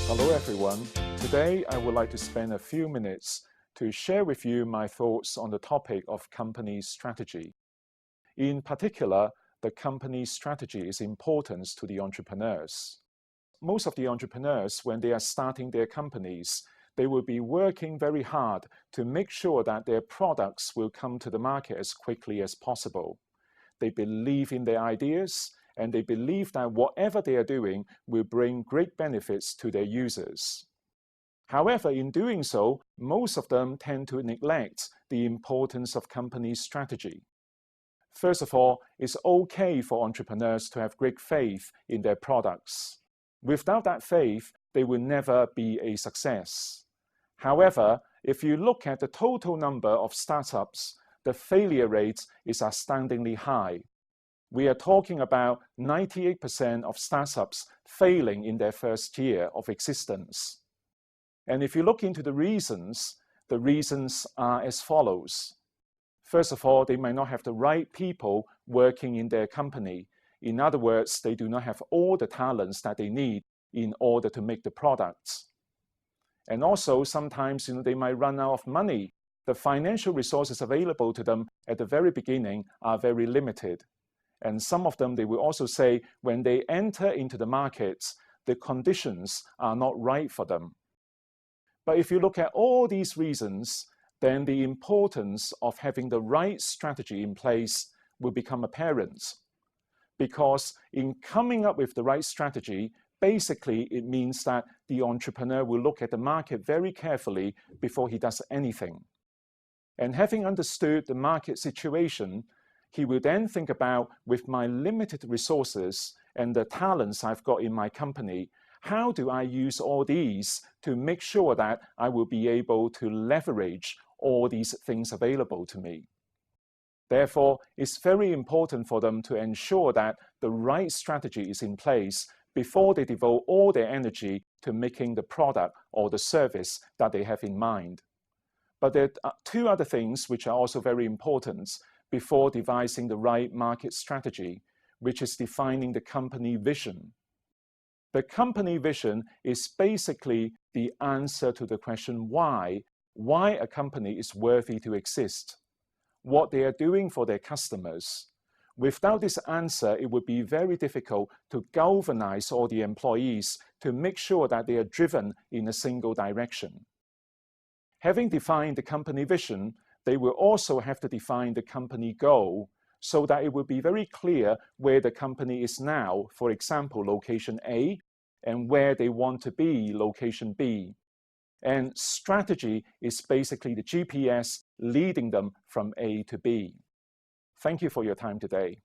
Hello everyone. Today I would like to spend a few minutes to share with you my thoughts on the topic of company strategy. In particular, the company strategy is important to the entrepreneurs. Most of the entrepreneurs, when they are starting their companies, they will be working very hard to make sure that their products will come to the market as quickly as possible. They believe in their ideas, and they believe that whatever they are doing will bring great benefits to their users. However, in doing so, most of them tend to neglect the importance of company strategy. First of all, it's okay for entrepreneurs to have great faith in their products. Without that faith, they will never be a success. However, if you look at the total number of startups, the failure rate is astoundingly high. We are talking about 98% of startups failing in their first year of existence. And if you look into the reasons are as follows. First of all, they might not have the right people working in their company. In other words, they do not have all the talents that they need in order to make the products. And also, sometimes they might run out of money. The financial resources available to them at the very beginning are very limited. And some of them, they will also say, when they enter into the markets, the conditions are not right for them. But if you look at all these reasons, then the importance of having the right strategy in place will become apparent. Because in coming up with the right strategy, basically it means that the entrepreneur will look at the market very carefully before he does anything. And having understood the market situation, he will then think about, with my limited resources and the talents I've got in my company, how do I use all these to make sure that I will be able to leverage all these things available to me? Therefore, it's very important for them to ensure that the right strategy is in place before they devote all their energy to making the product or the service that they have in mind. But there are two other things which are also very important before devising the right market strategy, which is defining the company vision. The company vision is basically the answer to the question why a company is worthy to exist, what they are doing for their customers. Without this answer, it would be very difficult to galvanize all the employees to make sure that they are driven in a single direction. Having defined the company vision, they will also have to define the company goal so that it will be very clear where the company is now, for example, location A, and where they want to be, location B. And strategy is basically the GPS leading them from A to B. Thank you for your time today.